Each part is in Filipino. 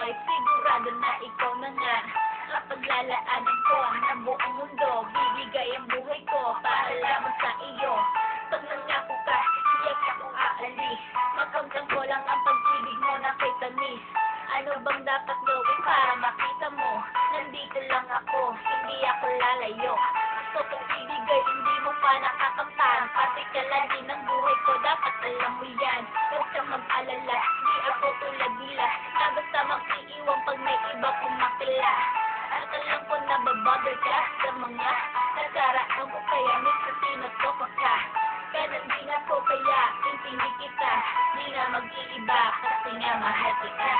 buhay, sigurado na ikaw na nga ang paglalaanan ko ng buong mundo. Bibigay ang buhay ko para lamang sa iyo. Pag nangako ka, iyak ako aalis. Makamdam ko lang ang pag-ibig mo na kay tamis. Ano bang dapat gawin para makita mo? Nandito lang ako, hindi ako lalayo. So kung ibigay, hindi mo pa nakakamtan. Pati ka lagi ng buhay ko, dapat alam mo yan. Huwag kang mag-alala, di ako tulad nila na basta mag-iiwan pag may iba kong makila. At alam ko na babother ka sa mga nakaraan ko, kaya minsan tinutoko ka. Ganun din ako, kaya intindi kita. Di na mag-iiba kasi nga mahal kita.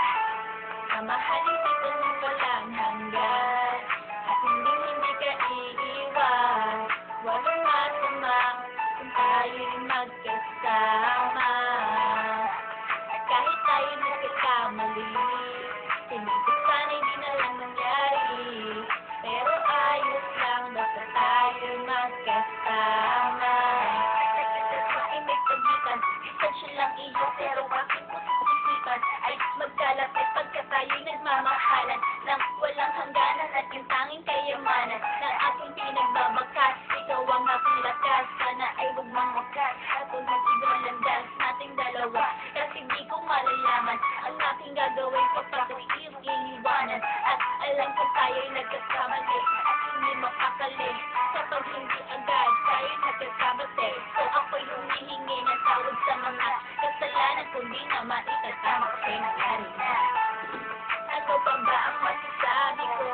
Mamahalin kita nang walang hanggan, at hindi ka iiwan. Walang masama kung tayo'y magkasama. At kahit tayo nagkakamali, piling ko sana hindi na lang nangyari. Pero ayos lang, basta tayo'y magkasama. Ay may pagitan, distansya lang iyo, pero bakit mo sisipan ay magkalapit pagka tayo'y nagmamahalan ng walang hangganan at yung tanging kayamanan ng aking pinagbabagkas. Ikaw ang aking lakas, sana ay huwag mamakas at huwag mag-ibang landas nating dalawa, kasi di ko malalaman ang aking gagawin kapag iyong iiwanan. At alam ko tayo'y nagkakamali at hindi makakali kapag hindi agad tayo'y nagkakabate. So ako'y humihingi ng tawad sa mga kasalanan kung di na maitatama kasi nangyari na. Ano pa ba ang masasabi ko?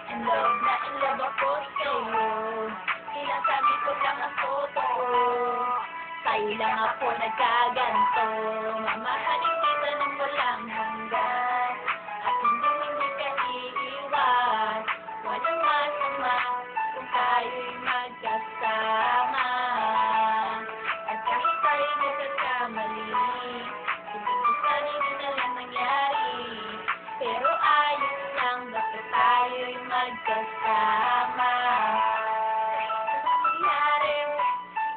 In love ako sa'yo. Sinasabi ko lang ang totoo, sa'yo lang ako nagkaganto. Mamahalin kita ng walang hanggan, at hindi ka iiwan. Walang masama kung tayo'y magkasama. At kahit tayo'y nagkakamali, hindi ko sana hindi na lang nangyari. Pero ayos lang, basta tayo'y magkasama. Anong nangyari?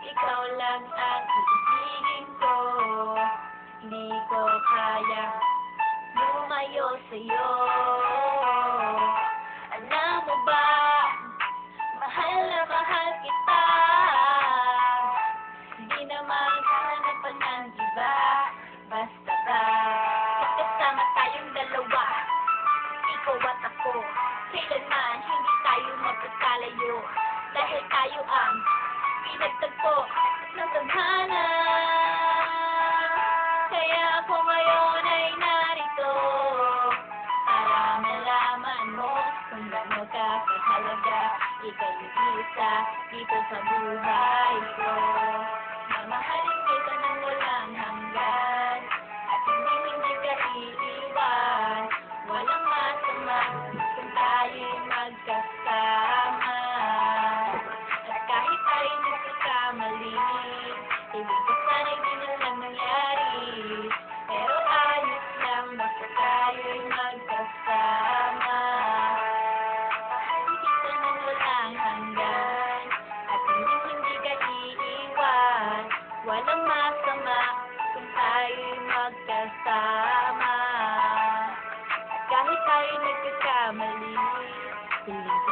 Ikaw lang ang iibigin ko. Hindi ko kaya lumayo sa'yo. Alam mo ba, mahal na mahal kita. Hindi na mahanapan ng iba. Basta ba magkasama tayong dalawa, ikaw at ako, kailanman hindi tayo magkakalayo. Dahil tayo ang pinagtagpo ng tadhana. Kaya ako ngayon ay narito para malaman mo kung gaano ka kahalaga. Ikaw yung isa dito sa buhay ko. Mamahalin kita ng walang hanggan, at hindi ka iiwan. Walang masama kung tayo'y magkasama. At kahit tayo'y nagkakamali, ibig ko sana hindi na lang nangyari. Pero ayos lang, basta tayo'y magkasama. Mamahalin kita ng walang hanggan, at hindi ka iiwan. Walang masama kung tayo'y magkasama. At kahit tayo'y nagkakamali, piling ko